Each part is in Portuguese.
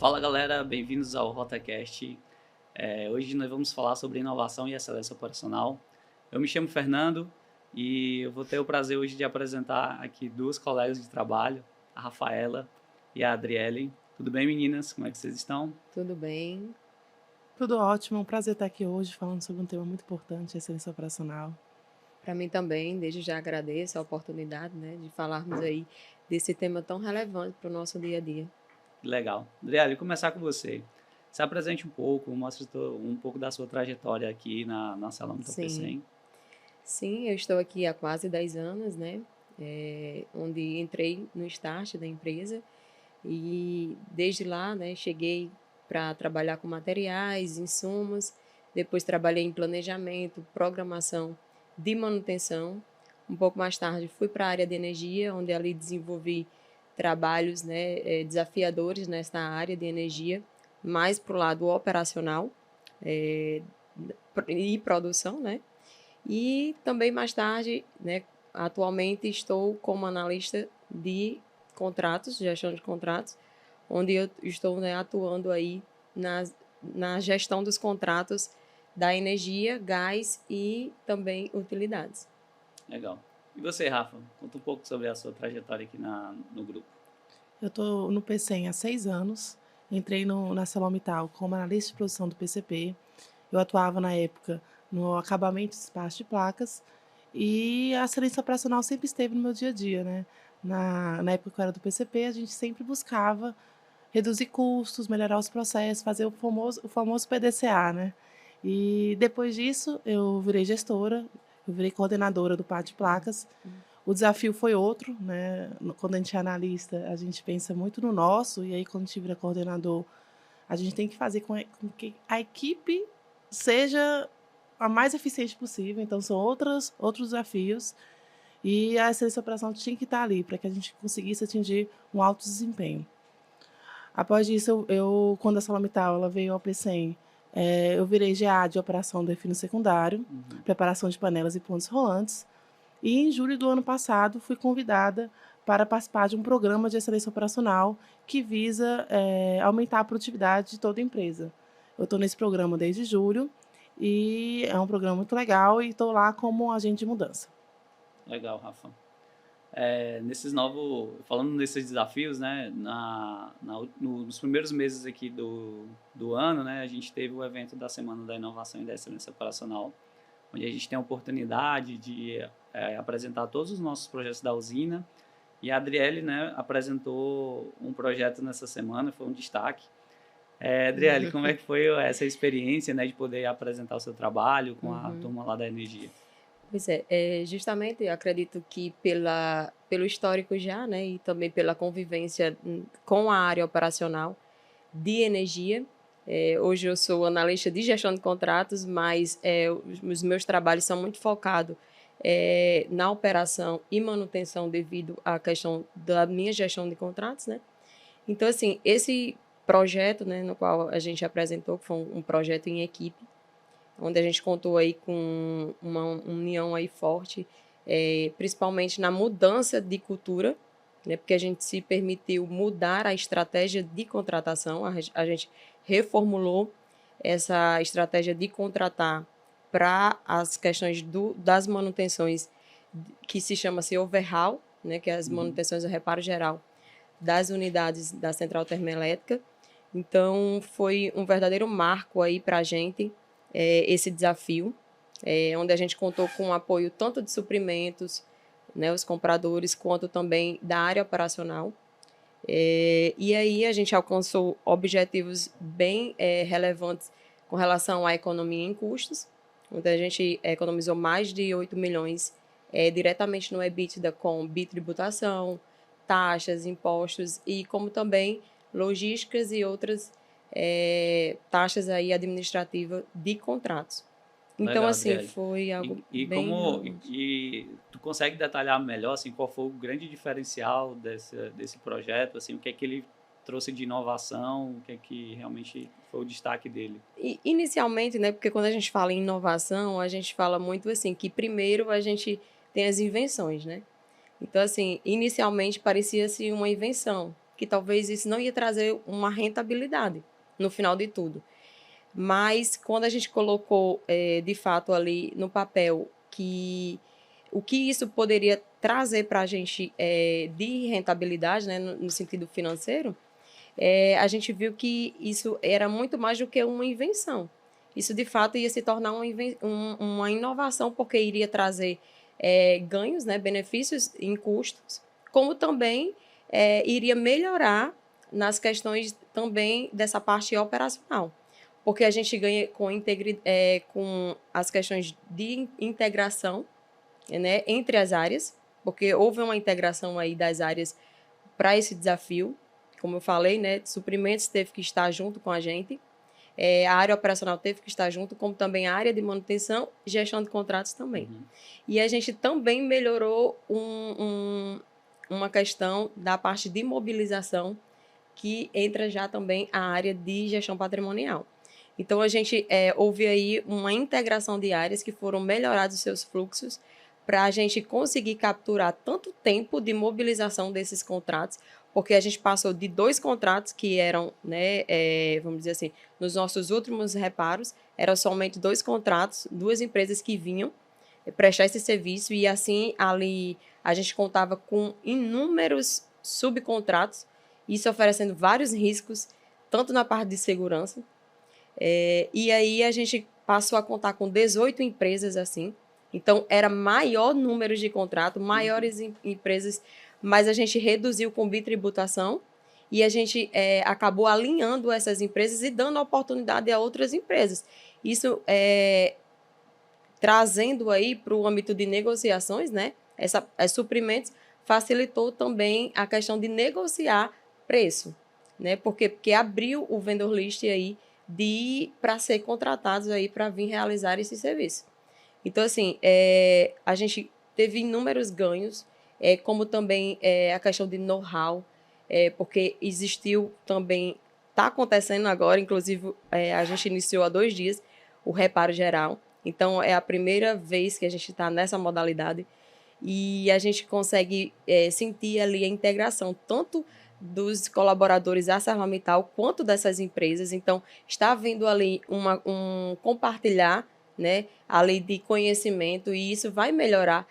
Fala galera, bem-vindos ao RotaCast. Hoje nós vamos falar sobre inovação e excelência operacional. Eu me chamo Fernando e eu vou ter o prazer hoje de apresentar aqui duas colegas de trabalho, a Rafaela e a Adriele. Tudo bem, meninas? Como é que vocês estão? Tudo bem? Tudo ótimo, é um prazer estar aqui hoje falando sobre um tema muito importante, excelência operacional. Para mim também, desde já agradeço a oportunidade, né, de falarmos aí desse tema tão relevante para o nosso dia a dia. Legal. Adriele, vou começar com você. Se apresente um pouco, mostre um pouco da sua trajetória aqui na Salâmita Sim, PCM. sim, eu estou aqui há quase 10 anos, né, onde entrei no start da empresa e desde lá, né, cheguei para trabalhar com materiais, insumos, depois trabalhei em planejamento, programação de manutenção. Um pouco mais tarde fui para a área de energia, onde ali desenvolvi trabalhos, né, desafiadores nessa área de energia, mais para o lado operacional eh, e produção, né? E também mais tarde, né, atualmente estou como analista de contratos, gestão de contratos, onde eu estou, né, atuando aí na gestão dos contratos da energia, gás e também utilidades. Legal. E você, Rafa? Conta um pouco sobre a sua trajetória aqui no grupo. Eu estou no PCM há 6 anos, entrei na ArcelorMittal como analista de produção do PCP. Eu atuava na época no acabamento de espaço de placas e a excelência operacional sempre esteve no meu dia a dia, né? Na época que eu era do PCP, a gente sempre buscava reduzir custos, melhorar os processos, fazer o famoso PDCA, né? E depois disso, eu virei gestora, eu virei coordenadora do par de placas. O desafio foi outro, né? Quando a gente é analista, a gente pensa muito no nosso, e aí quando a gente vira coordenador, a gente tem que fazer com que a equipe seja a mais eficiente possível. Então, são outros desafios. E a excelência operacional tinha que estar ali para que a gente conseguisse atingir um alto desempenho. Após isso, quando a ArcelorMittal ela veio ao PCM, eu virei GA de operação do refino secundário, preparação de panelas e pontes rolantes. E em julho do ano passado, fui convidada para participar de um programa de excelência operacional que visa aumentar a produtividade de toda a empresa. Eu estou nesse programa desde julho e é um programa muito legal e estou lá como agente de mudança. Legal, Rafa. Falando nesses desafios, né, nos primeiros meses aqui do ano, né, a gente teve o evento da Semana da Inovação e da Excelência Operacional, onde a gente tem a oportunidade de apresentar todos os nossos projetos da usina, e a Adriele, né, apresentou um projeto nessa semana, foi um destaque. Adriele, como é que foi essa experiência, né, de poder apresentar o seu trabalho com a turma lá da energia? Pois justamente eu acredito que pelo histórico já, né, e também pela convivência com a área operacional de energia. Hoje eu sou analista de gestão de contratos, mas os meus trabalhos são muito focados na operação e manutenção devido à questão da minha gestão de contratos, né? Então, assim, esse projeto, né, no qual a gente apresentou, que foi um projeto em equipe, onde a gente contou aí com uma união aí forte, principalmente na mudança de cultura, né, porque a gente se permitiu mudar a estratégia de contratação, a gente reformulou essa estratégia de contratar para as questões das manutenções que se chama-se overhaul, né, que é as manutenções do reparo geral das unidades da central termoelétrica. Então, foi um verdadeiro marco aí para a gente, esse desafio, onde a gente contou com o apoio tanto de suprimentos, né, os compradores, quanto também da área operacional. E aí a gente alcançou objetivos bem relevantes com relação à economia em custos, onde a gente economizou mais de 8 milhões diretamente no EBITDA com bitributação, taxas, impostos e como também logísticas e outras taxas aí administrativas de contratos. Então, Legal, assim, Adriele. foi E, algo e bem como relevante. tu consegue detalhar melhor assim qual foi o grande diferencial desse projeto, assim, o que é que ele trouxe de inovação, o que é que realmente foi o destaque dele? E, inicialmente, né, porque quando a gente fala em inovação, a gente fala muito assim, que primeiro a gente tem as invenções, né? Então, assim, inicialmente parecia-se uma invenção, que talvez isso não ia trazer uma rentabilidade no final de tudo. Mas quando a gente colocou, de fato, ali no papel que o que isso poderia trazer para a gente de rentabilidade, né, no sentido financeiro, a gente viu que isso era muito mais do que uma invenção. Isso, de fato, ia se tornar uma inovação, porque iria trazer ganhos, né, benefícios em custos, como também iria melhorar nas questões também dessa parte operacional. Porque a gente ganha com as questões de integração, né, entre as áreas, porque houve uma integração aí das áreas para esse desafio. Como eu falei, né, suprimentos teve que estar junto com a gente, a área operacional teve que estar junto, como também a área de manutenção e gestão de contratos também. Uhum. E a gente também melhorou uma questão da parte de mobilização, que entra já também a área de gestão patrimonial. Então, a gente houve aí uma integração de áreas que foram melhorados os seus fluxos para a gente conseguir capturar tanto tempo de mobilização desses contratos, porque a gente passou de 2 contratos que eram, né, vamos dizer assim, nos nossos últimos reparos, eram somente 2 contratos, 2 empresas que vinham prestar esse serviço, e assim ali a gente contava com inúmeros subcontratos, isso oferecendo vários riscos, tanto na parte de segurança, e aí a gente passou a contar com 18 empresas assim. Então, era maior número de contrato, maiores empresas, mas a gente reduziu com bitributação e a gente acabou alinhando essas empresas e dando oportunidade a outras empresas. Isso trazendo aí para o âmbito de negociações, né? Suprimentos facilitou também a questão de negociar preço, né? Porque abriu o vendor list aí para ser contratados aí para vir realizar esse serviço. Então, assim, a gente teve inúmeros ganhos, como também a questão de know-how, porque existiu também, está acontecendo agora, inclusive a gente iniciou há 2 dias o reparo geral. Então, é a primeira vez que a gente está nessa modalidade e a gente consegue sentir ali a integração, tanto dos colaboradores ArcelorMittal quanto dessas empresas. Então, está havendo ali um compartilhar, né, a lei de conhecimento, e isso vai melhorar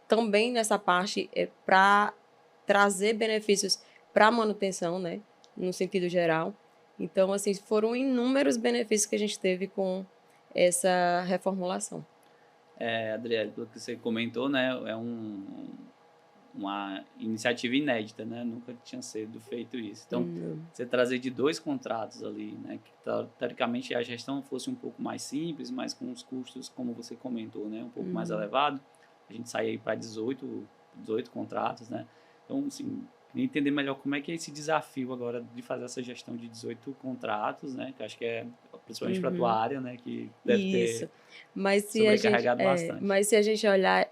também nessa parte para trazer benefícios para a manutenção, né, no sentido geral. Então, assim, foram inúmeros benefícios que a gente teve com essa reformulação. Adriele, pelo que você comentou, né, uma iniciativa inédita, né? Nunca tinha sido feito isso. Então, você trazer de 2 contratos ali, né? Que teoricamente a gestão fosse um pouco mais simples, mas com os custos, como você comentou, né? Um pouco mais elevado. A gente sai aí para 18 contratos, né? Então, assim, queria entender melhor como é que é esse desafio agora de fazer essa gestão de 18 contratos, né? Que acho que é principalmente para a tua área, né? Que deve ter sobrecarregado bastante. Mas se a gente olhar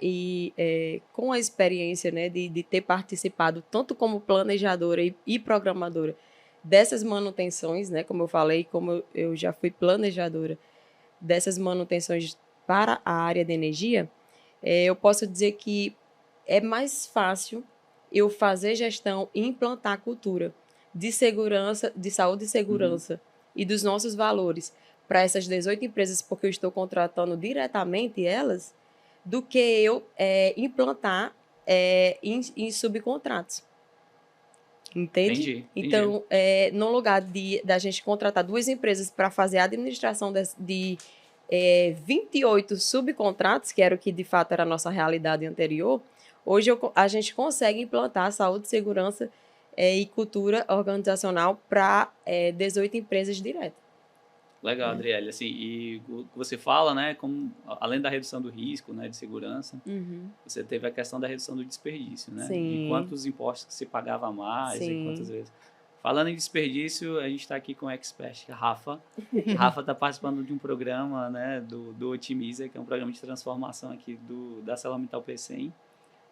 com a experiência, né, de ter participado tanto como planejadora e programadora dessas manutenções, né, como eu falei, como eu já fui planejadora dessas manutenções para a área de energia, eu posso dizer que é mais fácil eu fazer gestão e implantar a cultura de segurança, de saúde e segurança e dos nossos valores para essas 18 empresas, porque eu estou contratando diretamente elas, do que eu implantar em subcontratos. Entende? Entendi. Então, no lugar da gente contratar 2 empresas para fazer a administração de 28 subcontratos, que era o que de fato era a nossa realidade anterior, hoje a gente consegue implantar saúde, segurança e cultura organizacional para 18 empresas direto. Legal, Adriele. Assim, e o que você fala, né, como, além da redução do risco, né, de segurança, você teve a questão da redução do desperdício, né? Sim. De quantos impostos que você pagava a mais. Sim. E quantas vezes. Falando em desperdício, a gente está aqui com o expert Rafa. Rafa está participando de um programa, né, do Otimiza, que é um programa de transformação aqui da ArcelorMittal PCM.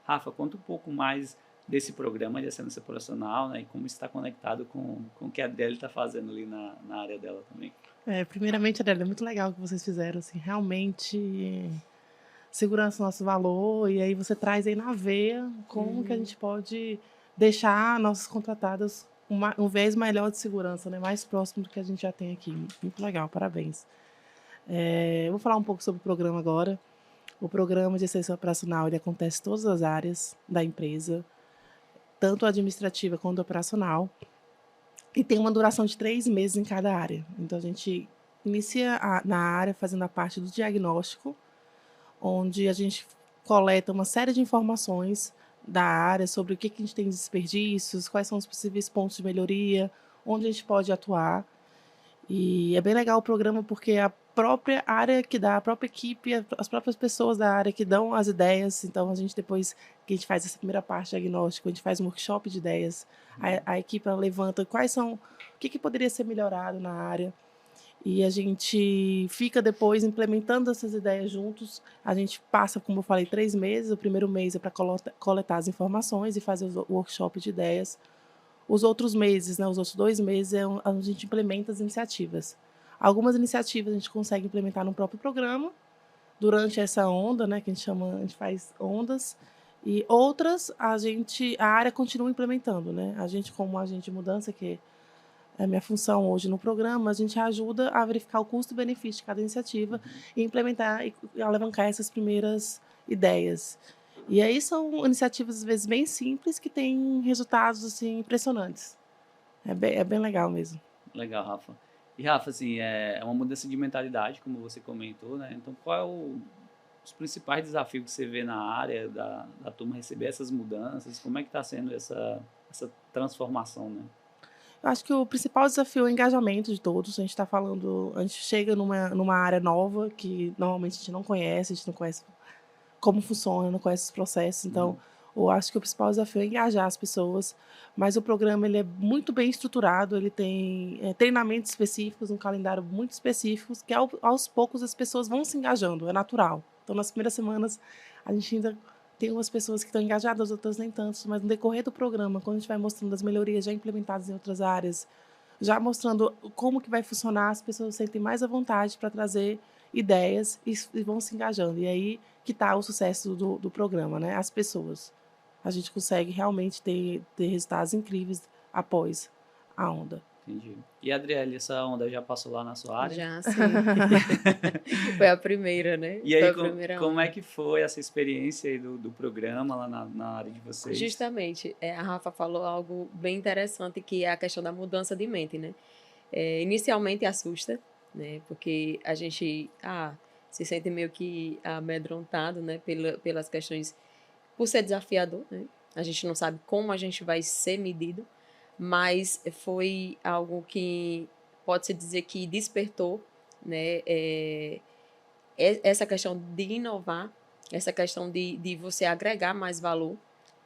Rafa, conta um pouco mais desse programa de excelência operacional, né, e como está conectado com o que a Adriele está fazendo ali na área dela também. Primeiramente, Adriele, é muito legal o que vocês fizeram, assim, realmente segurança é nosso valor, e aí você traz aí na veia como que a gente pode deixar nossas contratadas um viés melhor de segurança, né? Mais próximo do que a gente já tem aqui. Muito legal, parabéns. Eu vou falar um pouco sobre o programa agora. O programa de excelência operacional ele acontece em todas as áreas da empresa, tanto administrativa quanto operacional, e tem uma duração de 3 meses em cada área. Então, a gente inicia na área fazendo a parte do diagnóstico, onde a gente coleta uma série de informações da área sobre o que a gente tem de desperdícios, quais são os possíveis pontos de melhoria, onde a gente pode atuar. E é bem legal o programa porque a própria área que dá, a própria equipe, as próprias pessoas da área que dão as ideias. Então, a gente depois que a gente faz essa primeira parte diagnóstico, a gente faz um workshop de ideias. A equipe ela levanta quais são, o que poderia ser melhorado na área. E a gente fica depois implementando essas ideias juntos. A gente passa, como eu falei, 3 meses. O primeiro mês é para coletar as informações e fazer o workshop de ideias. Os outros meses, né, os outros 2 meses, é onde a gente implementa as iniciativas. Algumas iniciativas a gente consegue implementar no próprio programa, durante essa onda, né, que a gente faz ondas, e outras a área continua implementando, né? A gente, como agente de mudança, que é a minha função hoje no programa, a gente ajuda a verificar o custo-benefício de cada iniciativa e implementar e alavancar essas primeiras ideias. E aí são iniciativas, às vezes, bem simples, que têm resultados assim, impressionantes. É bem legal mesmo. Legal, Rafa. E, Rafa, assim, é uma mudança de mentalidade, como você comentou, né? Então, qual é os principais desafios que você vê na área da turma receber essas mudanças? Como é que está sendo essa transformação, né? Eu acho que o principal desafio é o engajamento de todos. A gente está falando, a gente chega numa área nova que normalmente a gente não conhece, a gente não conhece como funciona, não conhece os processos. Então, eu acho que o principal desafio é engajar as pessoas. Mas o programa ele é muito bem estruturado, ele tem treinamentos específicos, um calendário muito específico, que aos poucos as pessoas vão se engajando, é natural. Então, nas primeiras semanas, a gente ainda tem umas pessoas que estão engajadas, outras nem tanto, mas no decorrer do programa, quando a gente vai mostrando as melhorias já implementadas em outras áreas, já mostrando como que vai funcionar, as pessoas sentem mais à vontade para trazer ideias e vão se engajando. E aí que está o sucesso do programa, né? As pessoas. A gente consegue realmente ter resultados incríveis após a onda. Entendi. E, Adriele, essa onda já passou lá na sua área? Já, sim. Foi a primeira, né? E aí, Foi a primeira como é onda. que foi essa experiência aí do programa lá na área de vocês? Justamente, a Rafa falou algo bem interessante, que é a questão da mudança de mente, né? Inicialmente assusta, né? Porque a gente se sente meio que amedrontado, né? Pelas questões, por ser desafiador, né? A gente não sabe como a gente vai ser medido, mas foi algo que pode-se dizer que despertou, né? Essa questão de inovar, essa questão de você agregar mais valor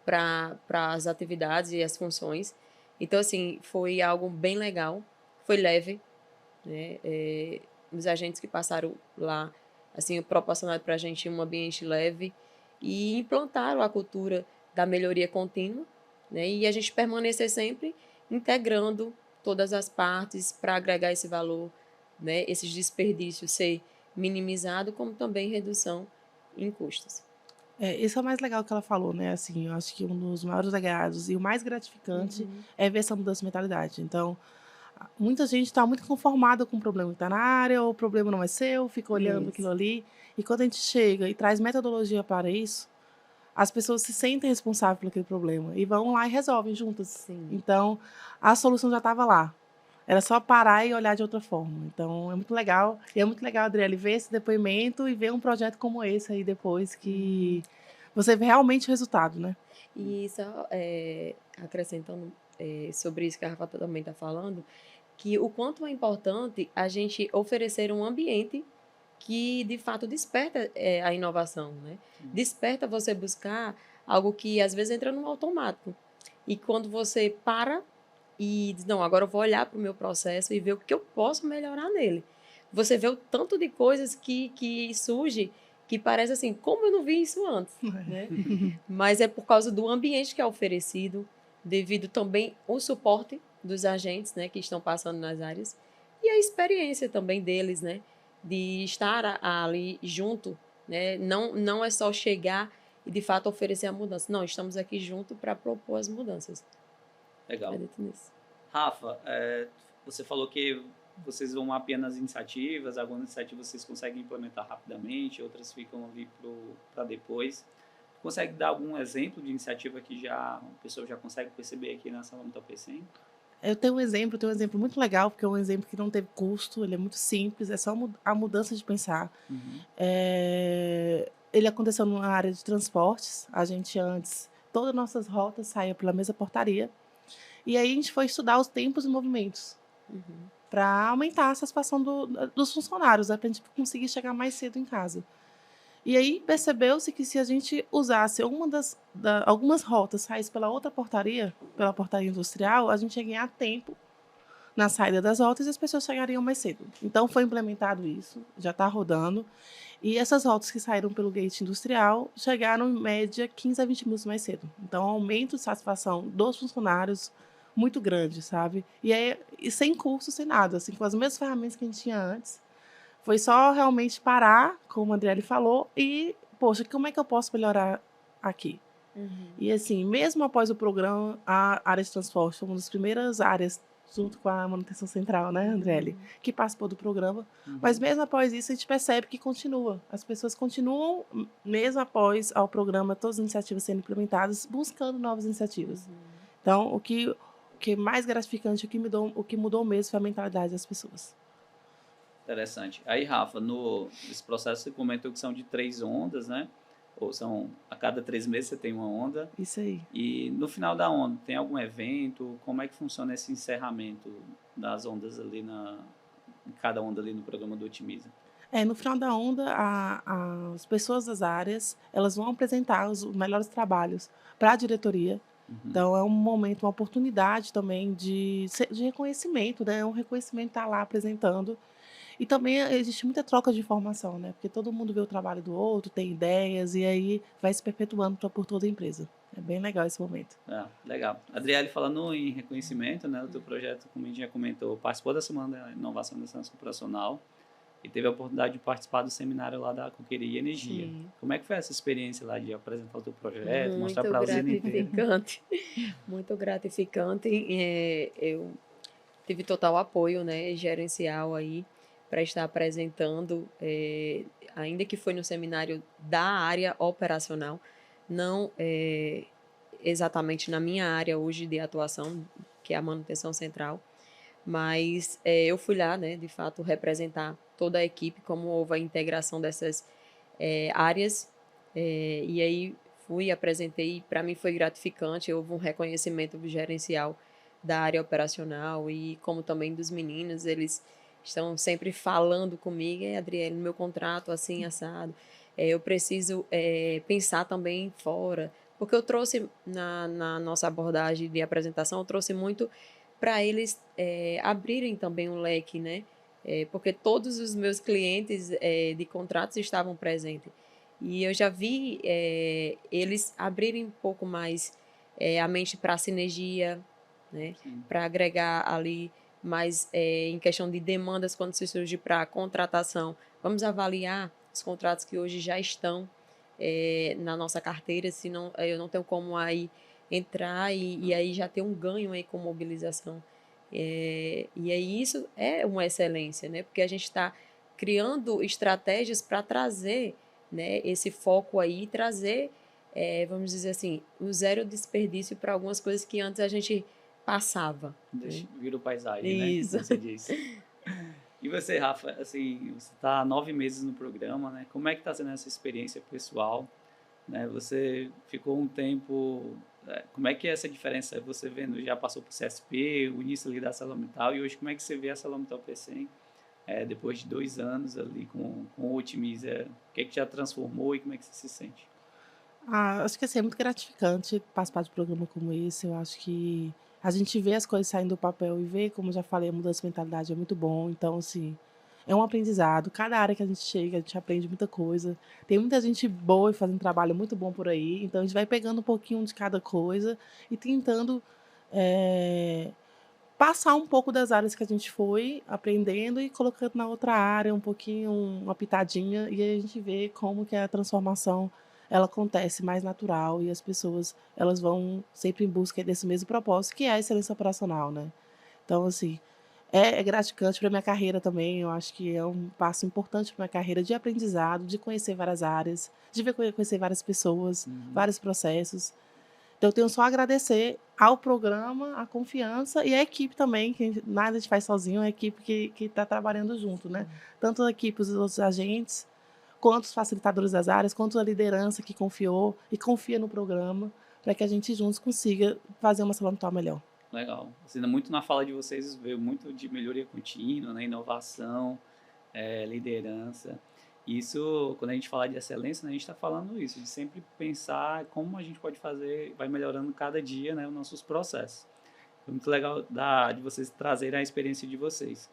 para as atividades e as funções. Então, assim, foi algo bem legal, foi leve, né? Os agentes que passaram lá, assim, proporcionaram para a gente um ambiente leve e implantaram a cultura da melhoria contínua, né? E a gente permanecer sempre integrando todas as partes para agregar esse valor, né? Esses desperdícios ser minimizado, como também redução em custos. Isso é o mais legal que ela falou, né? Assim, eu acho que um dos maiores agradados e o mais gratificante é ver essa mudança de mentalidade. Então, muita gente está muito conformada com o problema que está na área, ou o problema não é seu, fica olhando aquilo ali. E quando a gente chega e traz metodologia para isso, as pessoas se sentem responsáveis por aquele problema e vão lá e resolvem juntas. Sim. Então, a solução já estava lá. Era só parar e olhar de outra forma. Então, é muito legal. E é muito legal, Adriele, ver esse depoimento e ver um projeto como esse aí depois, que você vê realmente o resultado, né? E só acrescentando sobre isso que a Rafa também está falando, que o quanto é importante a gente oferecer um ambiente que, de fato, desperta a inovação, né? Desperta você buscar algo que, às vezes, entra no automático. E quando você para e diz, não, agora eu vou olhar para o meu processo e ver o que eu posso melhorar nele. Você vê o tanto de coisas que surge que parece assim, como eu não vi isso antes, né? Mas é por causa do ambiente que é oferecido, devido também ao suporte dos agentes, né, que estão passando nas áreas, e a experiência também deles, né, de estar ali junto, né? Não é só chegar e de fato oferecer a mudança. Não, estamos aqui junto para propor as mudanças. Legal. Acredito nisso. Rafa, você falou que vocês vão mapeando as iniciativas, algumas iniciativas vocês conseguem implementar rapidamente, outras ficam ali para depois. Consegue dar algum exemplo de iniciativa que já a pessoa já consegue perceber aqui na ArcelorMittal Pecém? Eu tenho um exemplo muito legal, porque é um exemplo que não teve custo, ele é muito simples, é só a mudança de pensar. Ele aconteceu na área de transportes, a gente antes, todas as nossas rotas saíam pela mesma portaria, e aí a gente foi estudar os tempos e movimentos, para aumentar a satisfação dos funcionários, para a gente conseguir chegar mais cedo em casa. E aí percebeu-se que se a gente usasse algumas rotas, saísse pela outra portaria, pela portaria industrial, a gente ia ganhar tempo na saída das rotas e as pessoas chegariam mais cedo. Então foi implementado isso, já está rodando. E essas rotas que saíram pelo gate industrial chegaram em média 15 a 20 minutos mais cedo. Então, aumento de satisfação dos funcionários muito grande, sabe? E sem curso, sem nada, assim, com as mesmas ferramentas que a gente tinha antes. Foi só realmente parar, como a Adriele falou, e, poxa, como é que eu posso melhorar aqui? E assim, mesmo após o programa, a área de transporte foi uma das primeiras áreas, junto com a manutenção central, né, Andrelli, que participou do programa. Mas mesmo após isso, a gente percebe que continua. As pessoas continuam, mesmo após ao programa, todas as iniciativas sendo implementadas, buscando novas iniciativas. Então, o que é mais gratificante, o que mudou mesmo foi a mentalidade das pessoas. Interessante. Aí, Rafa, nesse processo você comentou que são de 3 ondas, né? Ou são a cada 3 meses você tem uma onda. Isso aí. E no final da onda, tem algum evento? Como é que funciona esse encerramento das ondas ali em cada onda ali no programa do Otimiza? No final da onda, as pessoas das áreas, elas vão apresentar os melhores trabalhos para a diretoria. Então, é um momento, uma oportunidade também de reconhecimento, né? Um reconhecimento estar lá apresentando. E também existe muita troca de informação, né? Porque todo mundo vê o trabalho do outro, tem ideias, e aí vai se perpetuando por toda a empresa. É bem legal esse momento. Legal. Adriele, falando em reconhecimento, né? O teu projeto, como a gente já comentou, participou da Semana da Inovação da Excelência Operacional e teve a oportunidade de participar do seminário lá da Coqueria e Energia. Sim. Como é que foi essa experiência lá de apresentar o teu projeto, muito mostrar para a usina inteira? Muito gratificante. Eu tive total apoio, né, gerencial aí, para estar apresentando, ainda que foi no seminário da área operacional, não exatamente na minha área hoje de atuação, que é a manutenção central, mas eu fui lá, né, de fato, representar toda a equipe, como houve a integração dessas áreas, e aí fui, apresentei, para mim foi gratificante, houve um reconhecimento gerencial da área operacional e como também dos meninos, eles estão sempre falando comigo, Adriele, no meu contrato, assim, assado, eu preciso pensar também fora, porque eu trouxe, na nossa abordagem de apresentação, eu trouxe muito para eles abrirem também um leque, né? Porque todos os meus clientes de contratos estavam presentes. E eu já vi eles abrirem um pouco mais a mente para a sinergia, né? Para agregar ali mais em questão de demandas quando se surge para a contratação. Vamos avaliar os contratos que hoje já estão na nossa carteira, senão eu não tenho como aí entrar e aí já ter um ganho aí com mobilização. E aí isso é uma excelência, né? Porque a gente está criando estratégias para trazer, né, esse foco aí, trazer, vamos dizer assim, o zero desperdício para algumas coisas que antes a gente passava. Vira paisagem, isso, né? Como você disse. E você, Rafa, assim, você está há 9 meses no programa, né? Como é que está sendo essa experiência pessoal? Né? Você ficou um tempo... Como é que é essa diferença? Você vendo, já passou por CSP, o início ali da ArcelorMittal, e hoje como é que você vê a ArcelorMittal Pecém depois de 2 anos ali com o Otimiza? O que é que já transformou e como é que você se sente? Acho que assim, é muito gratificante participar de um programa como esse. Eu acho que a gente vê as coisas saindo do papel e vê, como já falei, a mudança de mentalidade é muito bom. Então, assim, é um aprendizado. Cada área que a gente chega, a gente aprende muita coisa. Tem muita gente boa e fazendo trabalho muito bom por aí. Então, a gente vai pegando um pouquinho de cada coisa e tentando passar um pouco das áreas que a gente foi aprendendo e colocando na outra área um pouquinho, uma pitadinha. E aí a gente vê como que a transformação ela acontece mais natural e as pessoas elas vão sempre em busca desse mesmo propósito, que é a excelência operacional, né? Então, assim, é gratificante para minha carreira também. Eu acho que é um passo importante para minha carreira de aprendizado, de conhecer várias áreas, de conhecer várias pessoas, Uhum. vários processos. Então, eu tenho só a agradecer ao programa, a confiança e a equipe também, que nada a gente faz sozinho, é a equipe que está trabalhando junto, né? Tanto a equipe, os outros agentes, quanto os facilitadores das áreas, quanto a liderança que confiou e confia no programa, para que a gente juntos consiga fazer uma saúde mental melhor. Legal. Assim, muito na fala de vocês veio muito de melhoria contínua, né? Inovação, liderança. Isso, quando a gente fala de excelência, né, a gente está falando isso, de sempre pensar como a gente pode fazer, vai melhorando cada dia, né, os nossos processos. Foi muito legal de vocês trazerem a experiência de vocês.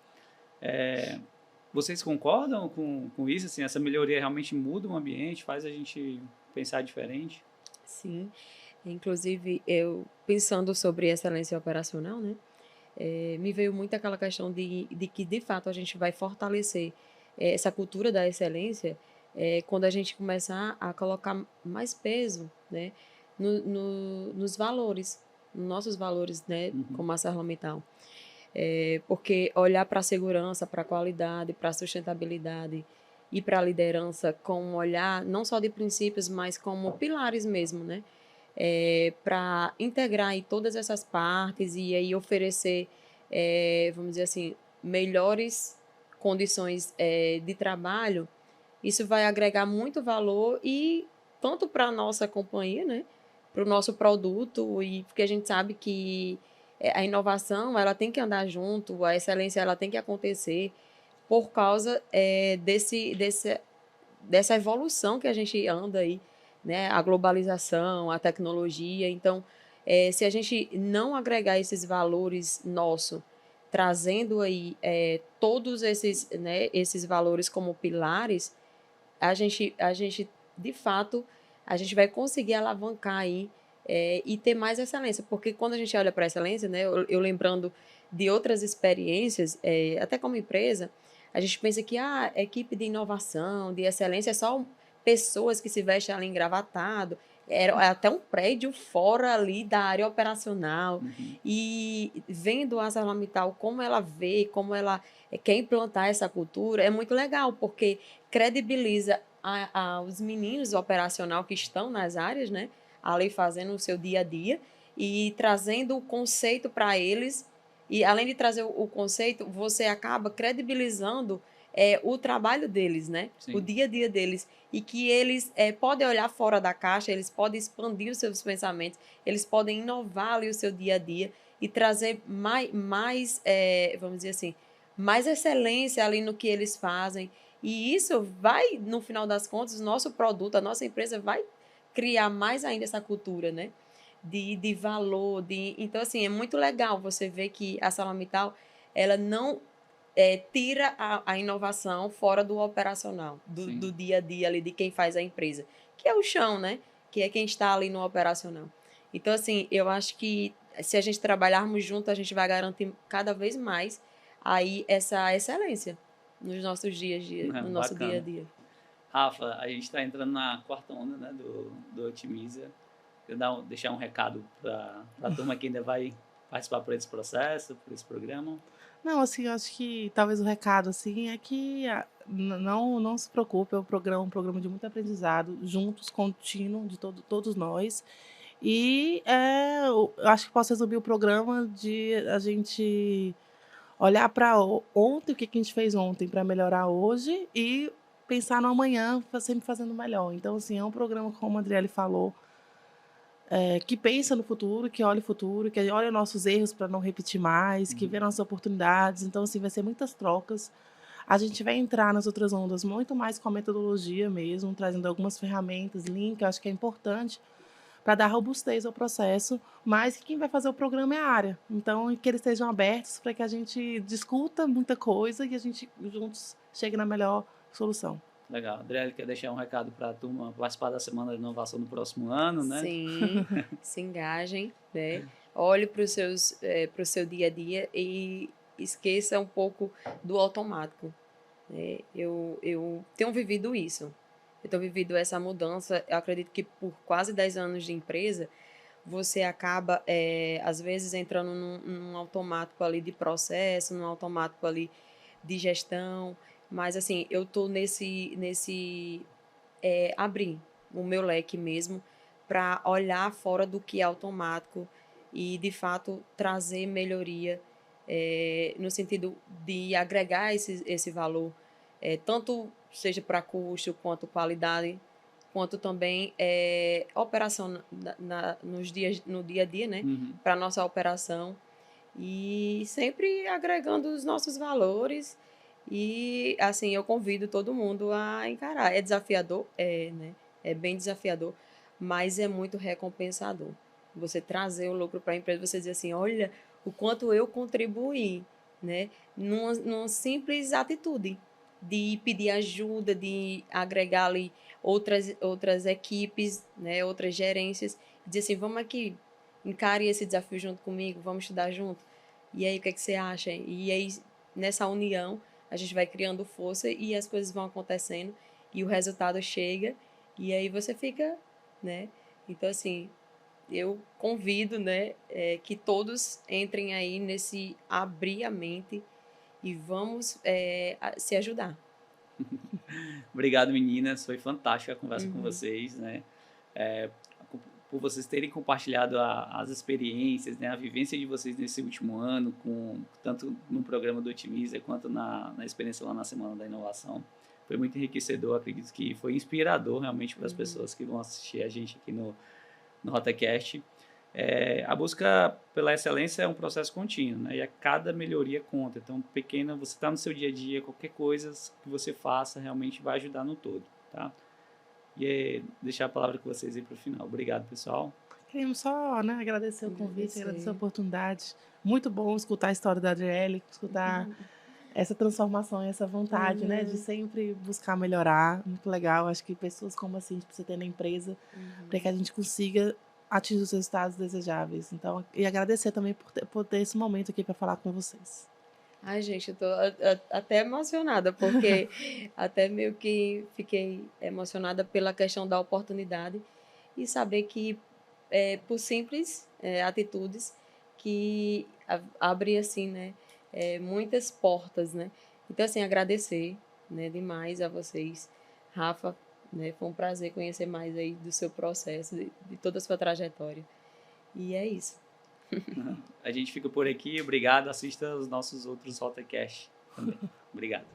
Vocês concordam com isso? Assim, essa melhoria realmente muda o ambiente, faz a gente pensar diferente? Sim. Inclusive, eu pensando sobre excelência operacional, né? Me veio muito aquela questão de que, de fato, a gente vai fortalecer essa cultura da excelência quando a gente começar a colocar mais peso, né, nos valores, nos nossos valores, né, Uhum. como ArcelorMittal. Porque olhar para a segurança, para a qualidade, para a sustentabilidade e para a liderança com um olhar não só de princípios, mas como pilares mesmo, né? Para integrar aí todas essas partes e aí oferecer, vamos dizer assim, melhores condições de trabalho, isso vai agregar muito valor e tanto para a nossa companhia, né, para o nosso produto, e porque a gente sabe que a inovação ela tem que andar junto, a excelência ela tem que acontecer por causa dessa evolução que a gente anda aí, né? A globalização, a tecnologia. Então, se a gente não agregar esses valores nossos, trazendo aí todos esses, né, esses valores como pilares, a gente, de fato, a gente vai conseguir alavancar aí e ter mais excelência. Porque quando a gente olha para a excelência, né, eu lembrando de outras experiências, até como empresa, a gente pensa que a equipe de inovação, de excelência, é só pessoas que se vestem ali engravatado, era até um prédio fora ali da área operacional. Uhum. E vendo a ArcelorMittal, como ela vê, como ela quer implantar essa cultura, é muito legal, porque credibiliza os meninos operacional que estão nas áreas, né, ali fazendo o seu dia a dia e trazendo o conceito para eles. E além de trazer o conceito, você acaba credibilizando o trabalho deles, né? Sim. O dia a dia deles. E que eles podem olhar fora da caixa, eles podem expandir os seus pensamentos, eles podem inovar ali o seu dia a dia e trazer mais vamos dizer assim, mais excelência ali no que eles fazem. E isso vai, no final das contas, o nosso produto, a nossa empresa vai criar mais ainda essa cultura, né? De valor, então, assim, é muito legal você ver que a ArcelorMittal, ela não tira a inovação fora do operacional, do dia a dia ali de quem faz a empresa, que é o chão, né? Que é quem está ali no operacional. Então, assim, eu acho que se a gente trabalharmos junto, a gente vai garantir cada vez mais aí essa excelência nos nossos no nosso dia a Bacana. dia. Rafa, a gente está entrando na quarta onda, né, do Otimiza. Eu deixar um recado para a turma que ainda vai participar por esse processo, por esse programa. Não, assim, eu acho que talvez o recado, assim, é que não se preocupe, é um programa de muito aprendizado, juntos, contínuo, de todos nós. E eu acho que posso resumir o programa de a gente olhar para ontem, o que a gente fez ontem para melhorar hoje e pensar no amanhã, sempre fazendo melhor. Então, assim, é um programa, como a Adriele falou, que pensa no futuro, que olha o futuro, que olha nossos erros para não repetir mais, que vê nossas oportunidades. Então, assim, vai ser muitas trocas. A gente vai entrar nas outras ondas muito mais com a metodologia mesmo, trazendo algumas ferramentas, link, eu acho que é importante para dar robustez ao processo, mas quem vai fazer o programa é a área. Então, que eles estejam abertos para que a gente discuta muita coisa e a gente juntos chegue na melhor solução. Legal. Adriele, quer deixar um recado para a turma participar da Semana da Inovação no próximo ano, né? Sim, se engajem, né? Olhe para o seu dia a dia e esqueça um pouco do automático. Né? Eu tenho vivido isso. eu tenho vivido essa mudança. Eu acredito que por quase 10 anos de empresa, você acaba, às vezes, entrando num automático ali de processo, num automático ali de gestão. Mas, assim, eu estou abrir o meu leque mesmo para olhar fora do que é automático e, de fato, trazer melhoria no sentido de agregar esse valor, tanto seja para custo, quanto qualidade, quanto também operação no dia a dia, né? Uhum. Para a nossa operação. E sempre agregando os nossos valores. E, assim, eu convido todo mundo a encarar. É desafiador? É, né? É bem desafiador, mas é muito recompensador. Você trazer o lucro para a empresa, você dizer assim, olha o quanto eu contribuí, né? Numa simples atitude de pedir ajuda, de agregar ali outras equipes, né? Outras gerências. Dizer assim, vamos aqui, encare esse desafio junto comigo, vamos estudar junto. E aí, o que é que você acha? E aí, nessa união, a gente vai criando força e as coisas vão acontecendo e o resultado chega e aí você fica, né? Então, assim, eu convido, né, que todos entrem aí nesse abrir a mente e vamos se ajudar. Obrigado, meninas. Foi fantástica a conversa com Uhum. vocês, né? É, por vocês terem compartilhado as experiências, né? A vivência de vocês nesse último ano, tanto no programa do Otimiza quanto na experiência lá na Semana da Inovação. Foi muito enriquecedor, acredito que foi inspirador realmente para as pessoas que vão assistir a gente aqui no RotaCast. A busca pela excelência é um processo contínuo, né? E a cada melhoria conta. Então, pequena, você está no seu dia a dia, qualquer coisa que você faça realmente vai ajudar no todo, tá? E deixar a palavra com vocês aí para o final. Obrigado, pessoal. Queremos só, né, agradecer o convite, agradecer a Agradecer. oportunidade. Muito bom escutar a história da Adriele, escutar essa transformação e essa vontade, né, de sempre buscar melhorar. Muito legal. Acho que pessoas como assim a gente precisa ter na empresa para que a gente consiga atingir os resultados desejáveis. Então, e agradecer também por ter esse momento aqui para falar com vocês. Ai, gente, eu tô até emocionada, porque até meio que fiquei emocionada pela questão da oportunidade e saber que por simples atitudes que abre assim, né, muitas portas, né? Então, assim, agradecer, né, demais a vocês, Rafa, né? Foi um prazer conhecer mais aí do seu processo, de toda a sua trajetória. E é isso. A gente fica por aqui. Obrigado. Assista os nossos outros RotaCast também. Obrigado.